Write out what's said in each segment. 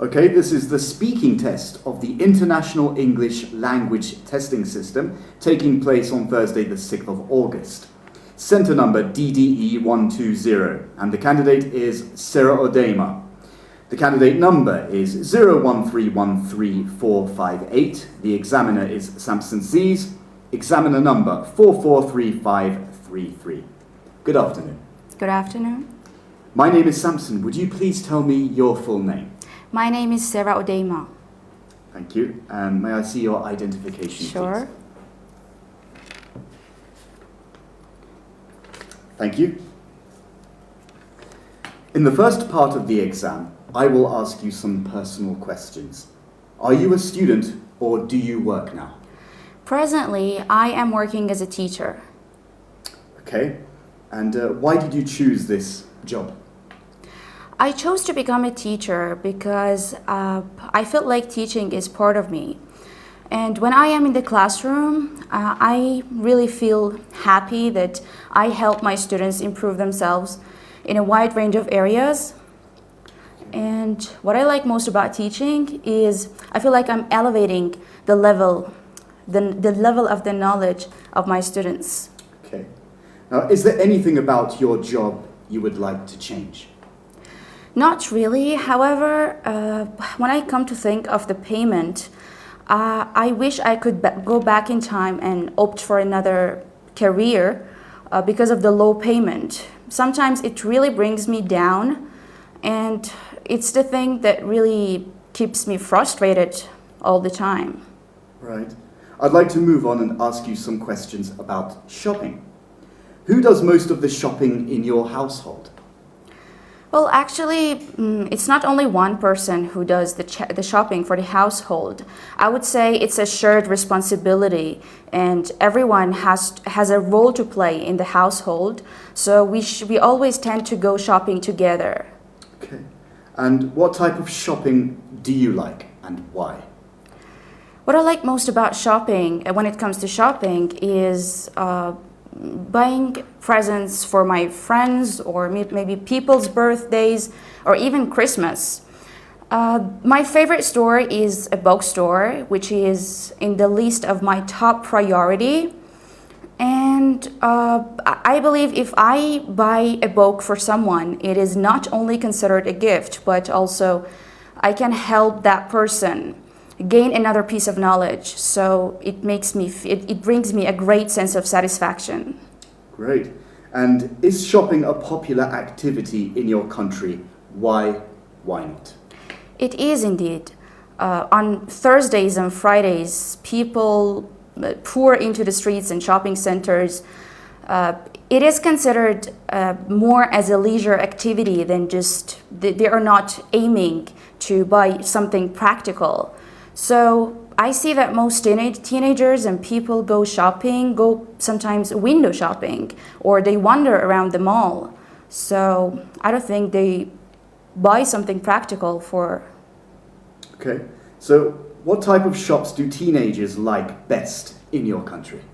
Okay, this is the speaking test of the International English Language Testing System taking place on Thursday the 6th of August. Center number DDE 120 and the candidate is Sarah Odema. The candidate number is 013134458. The examiner is Samson Sees. Examiner number 443533. Good afternoon. Good afternoon. My name is Samson. Would you please tell me your full name? My name is Sarah Odema. Thank you. And may I see your identification, Sure. please? Thank you. In the first part of the exam, I will ask you some personal questions. Are you a student or do you work now? Presently, I am working as a teacher. Okay. And why did you choose this job? I chose to become a teacher because I felt like teaching is part of me. And when I am in the classroom, I really feel happy that I help my students improve themselves in a wide range of areas. And what I like most about teaching is I feel like I'm elevating the level of the knowledge of my students. Okay. Now, is there anything about your job you would like to change? Not really. However, when I come to think of the payment, I wish I could go back in time and opt for another career because of the low payment. Sometimes it really brings me down, and it's the thing that really keeps me frustrated all the time. Right. I'd like to move on and ask you some questions about shopping. Who does most of the shopping in your household? Well, actually, it's not only one person who does the shopping for the household. I would say it's a shared responsibility, and everyone has a role to play in the household. So we always tend to go shopping together. Okay. And what type of shopping do you like and why? What I like most about shopping, when it comes to shopping, is buying presents for my friends or maybe people's birthdays or even Christmas. My favorite store is a bookstore, which is in the list of my top priority. And I believe if I buy a book for someone, it is not only considered a gift, but also I can help that person gain another piece of knowledge. So it brings me a great sense of satisfaction. Great. And is shopping a popular activity in your country? Why not? It is indeed. On Thursdays and Fridays, people pour into the streets and shopping centers. It is considered more as a leisure activity than just, they are not aiming to buy something practical. So I see that most teenagers and people go shopping, go sometimes window shopping, or they wander around the mall. So I don't think they buy something practical for. Okay. So what type of shops do teenagers like best in your country?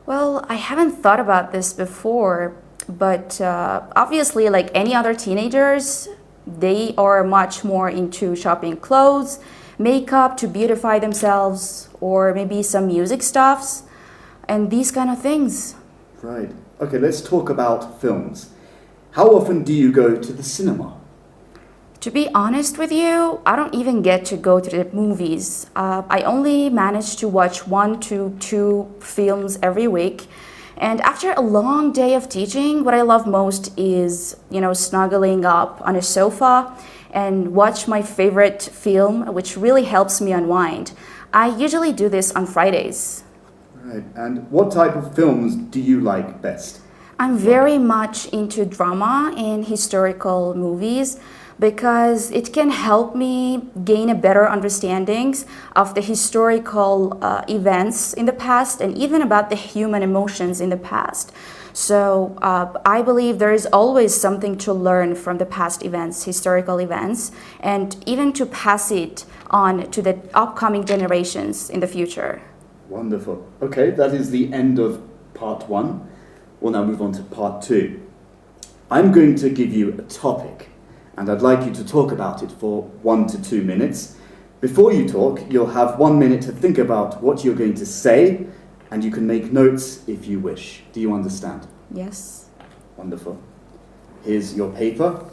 Well, I haven't thought about this before, but obviously, like any other teenagers, they are much more into shopping clothes, makeup to beautify themselves, or maybe some music stuffs, and these kind of things. Right. Okay, let's talk about films. How often do you go to the cinema? To be honest with you, I don't even get to go to the movies. I only manage to watch 1 to 2 films every week. And after a long day of teaching, what I love most is, snuggling up on a sofa and watch my favorite film, which really helps me unwind. I usually do this on Fridays. Right. And what type of films do you like best? I'm very much into drama and historical movies because it can help me gain a better understanding of the historical events in the past and even about the human emotions in the past. So I believe there is always something to learn from the past events, historical events, and even to pass it on to the upcoming generations in the future. Wonderful. Okay, that is the end of part 1. We'll now move on to part 2. I'm going to give you a topic, and I'd like you to talk about it for 1 to 2 minutes. Before you talk, you'll have 1 minute to think about what you're going to say, and you can make notes if you wish. Do you understand? Yes. Wonderful. Here's your paper,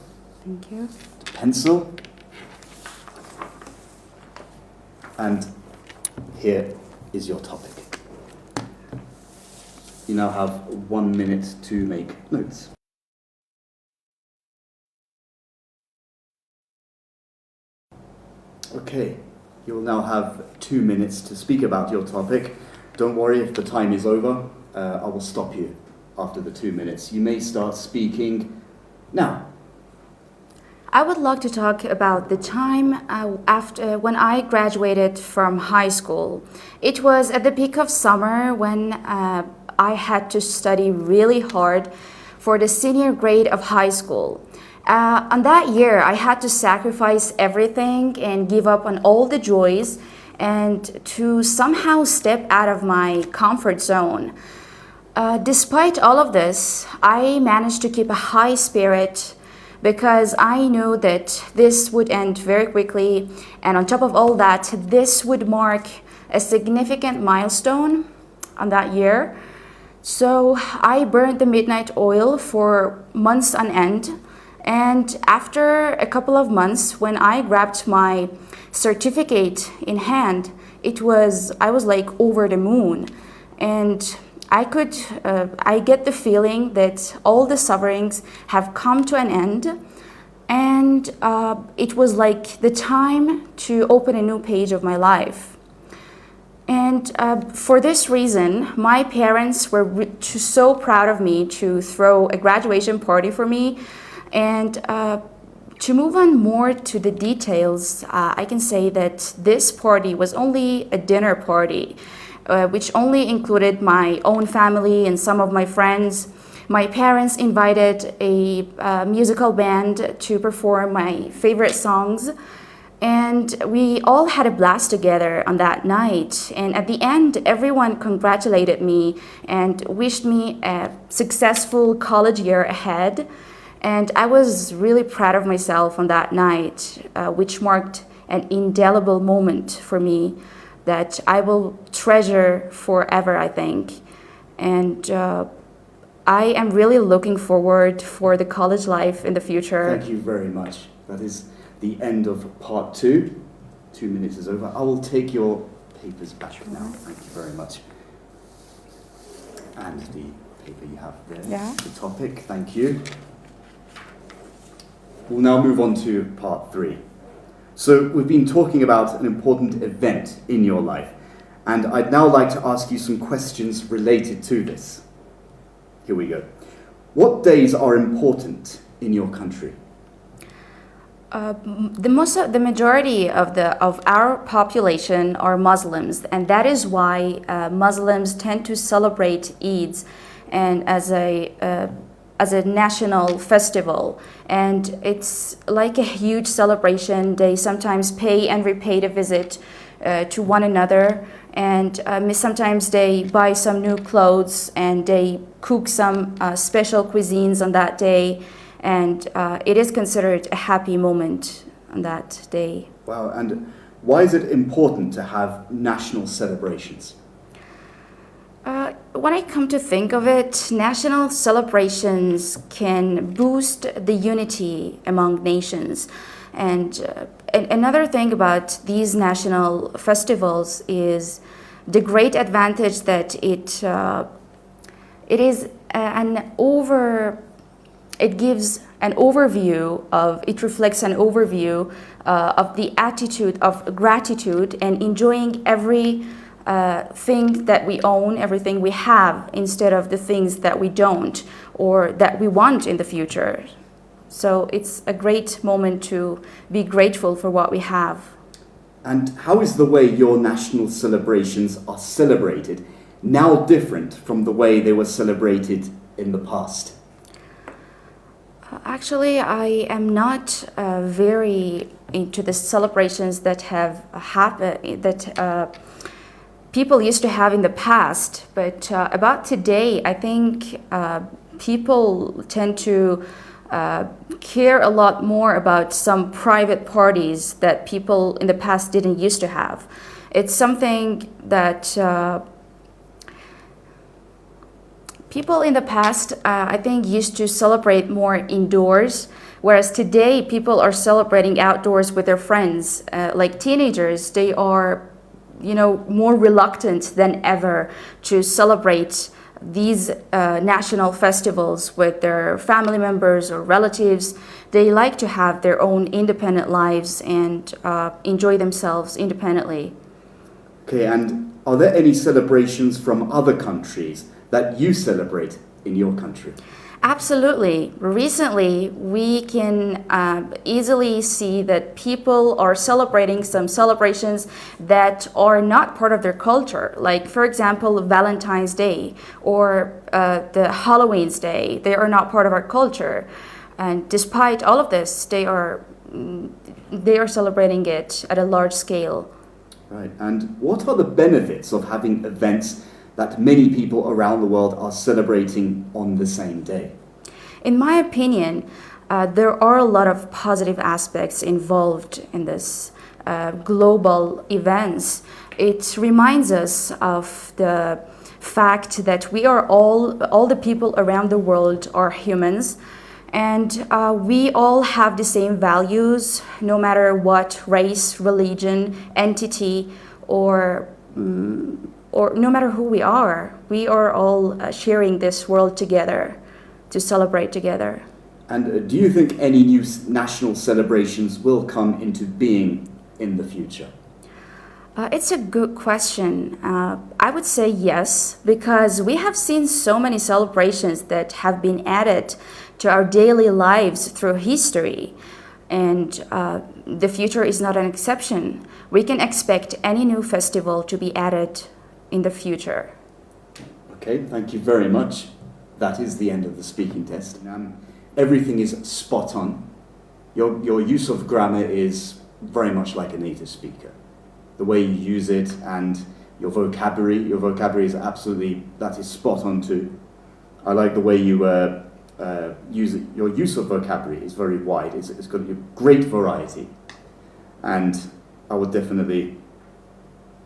Thank you. pencil, and here is your topic. You now have 1 minute to make notes. Okay, you will now have 2 minutes to speak about your topic. Don't worry if the time is over. I will stop you after the 2 minutes. You may start speaking now. I would like to talk about the time after when I graduated from high school. It was at the peak of summer when I had to study really hard for the senior grade of high school. On that year, I had to sacrifice everything and give up on all the joys and to somehow step out of my comfort zone. Despite all of this, I managed to keep a high spirit because I knew that this would end very quickly, and on top of all that, this would mark a significant milestone on that year. So I burned the midnight oil for months on end, and after a couple of months, when I grabbed my certificate in hand, I was like over the moon, and I get the feeling that all the sufferings have come to an end, and it was like the time to open a new page of my life. And for this reason, my parents were so proud of me to throw a graduation party for me. And to move on more to the details, I can say that this party was only a dinner party, which only included my own family and some of my friends. My parents invited a musical band to perform my favorite songs, and we all had a blast together on that night. And at the end, everyone congratulated me and wished me a successful college year ahead. And I was really proud of myself on that night, which marked an indelible moment for me that I will treasure forever, I think. And I am really looking forward for the college life in the future. Thank you very much. That is the end of part 2. 2 minutes is over. I will take your papers back now. Thank you very much. And the paper you have there, the topic, thank you. We'll now move on to part 3. So we've been talking about an important event in your life, and I'd now like to ask you some questions related to this. Here we go. What days are important in your country? The majority of our population are Muslims, and that is why Muslims tend to celebrate Eids and as a national festival, and it's like a huge celebration. They sometimes pay and repay a visit to one another, and sometimes they buy some new clothes and they cook some special cuisines on that day, and it is considered a happy moment on that day. Wow, and why is it important to have national celebrations? When I come to think of it, national celebrations can boost the unity among nations. And another thing about these national festivals is the great advantage that it reflects an overview of the attitude of gratitude and enjoying every thing that we own, everything we have, instead of the things that we don't or that we want in the future. So it's a great moment to be grateful for what we have. And how is the way your national celebrations are celebrated now different from the way they were celebrated in the past? Actually, I am not very into the celebrations that have happened, that people used to have in the past. But about today, I think people tend to care a lot more about some private parties that people in the past didn't used to have. It's something that people in the past, I think, used to celebrate more indoors, whereas today people are celebrating outdoors with their friends. Like teenagers, they are, more reluctant than ever to celebrate these national festivals with their family members or relatives. They like to have their own independent lives and enjoy themselves independently. Okay, and are there any celebrations from other countries that you celebrate in your country? Absolutely. Recently, we can easily see that people are celebrating some celebrations that are not part of their culture. Like, for example, Valentine's Day or the Halloween's Day. They are not part of our culture. And despite all of this, they are celebrating it at a large scale. Right, and what are the benefits of having events that many people around the world are celebrating on the same day? In my opinion, there are a lot of positive aspects involved in this global events. It reminds us of the fact that we are all the people around the world are humans, and we all have the same values, no matter what race, religion, entity, or no matter who we are. We are all sharing this world together to celebrate together. And do you think any new national celebrations will come into being in the future? It's a good question. I would say yes, because we have seen so many celebrations that have been added to our daily lives through history. And the future is not an exception. We can expect any new festival to be added in the future. Okay, thank you very much. That is the end of the speaking test. Everything is spot on. Your use of grammar is very much like a native speaker. The way you use it and your vocabulary is absolutely, that is spot on too. I like the way you use it. Your use of vocabulary is very wide. It's got a great variety. And I would definitely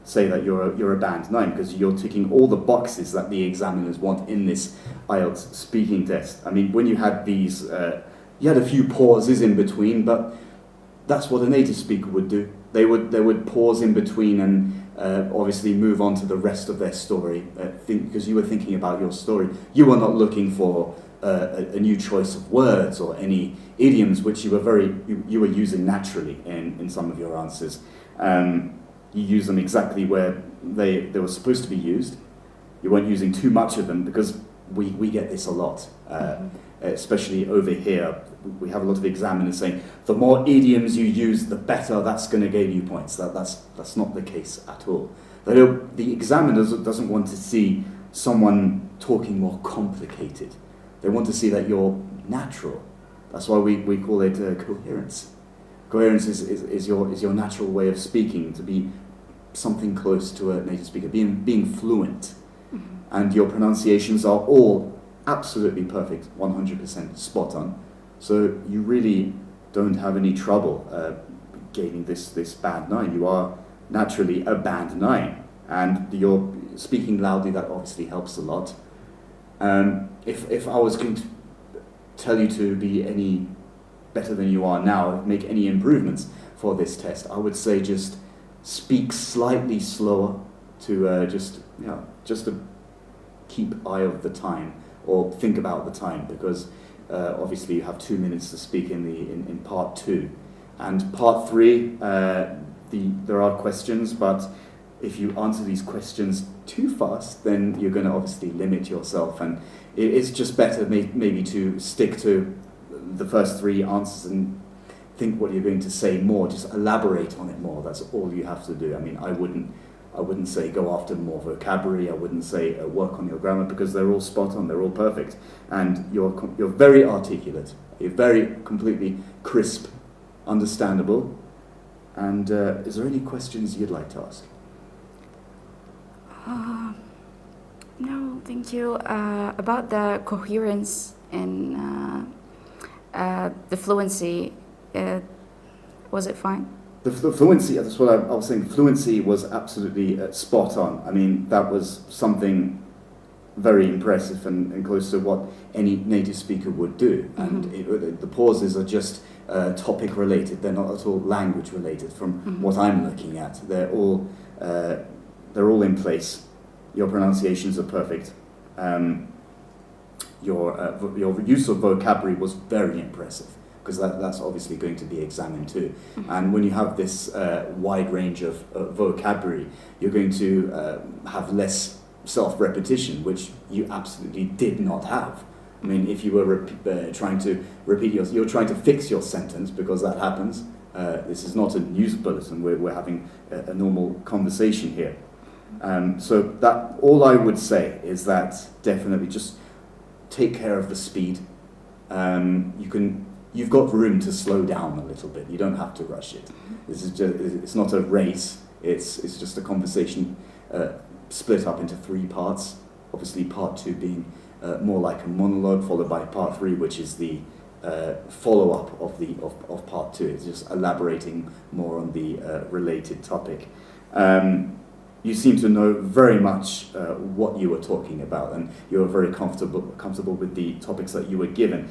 say that you're a band 9 because you're ticking all the boxes that the examiners want in this IELTS speaking test. I mean, when you had these, you had a few pauses in between, but that's what a native speaker would do. They would pause in between and obviously move on to the rest of their story because you were thinking about your story. You were not looking for a new choice of words or any idioms which you were using naturally in some of your answers. You use them exactly where they were supposed to be used. You weren't using too much of them because we get this a lot, especially over here. We have a lot of examiners saying the more idioms you use, the better. That's going to give you points. That's not the case at all. The examiner doesn't want to see someone talking more complicated. They want to see that you're natural. That's why we call it coherence. Coherence is your natural way of speaking, to be something close to a native speaker, being fluent. Mm-hmm. And your pronunciations are all absolutely perfect, 100% spot on. So you really don't have any trouble gaining this band 9. You are naturally a band 9. And you're speaking loudly, that obviously helps a lot. If I was going to tell you to be any better than you are now, make any improvements for this test, I would say just speak slightly slower to just to keep eye of the time or think about the time, because obviously you have 2 minutes to speak in part 2, and part 3 there are questions, but if you answer these questions too fast, then you're going to obviously limit yourself, and it's just better maybe to stick to the first 3 answers and think what you're going to say more, just elaborate on it more. That's all you have to do. I mean, I wouldn't say go after more vocabulary. I wouldn't say work on your grammar, because they're all spot on, they're all perfect, and you're very articulate. You're very completely crisp, understandable. And is there any questions you'd like to ask? No, thank you. About the coherence and the fluency, was it fine? The fluency, that's what I was saying, fluency was absolutely spot on. I mean, that was something very impressive and close to what any native speaker would do. And the pauses are just topic related, they're not at all language related from what I'm looking at. They're all in place. Your pronunciations are perfect. Your use of vocabulary was very impressive, because that's obviously going to be examined too. And when you have this wide range of vocabulary, you're going to have less self-repetition, which you absolutely did not have. I mean, if you were trying to repeat you're trying to fix your sentence, because that happens. This is not a news bulletin. We're having a normal conversation here. So that all I would say is that definitely just take care of the speed. You've got room to slow down a little bit. You don't have to rush it. It's not a race. It's just a conversation split up into 3 parts. Obviously, part 2 being more like a monologue, followed by part 3, which is the follow-up of part 2. It's just elaborating more on the related topic. You seem to know very much what you were talking about, and you were very comfortable with the topics that you were given.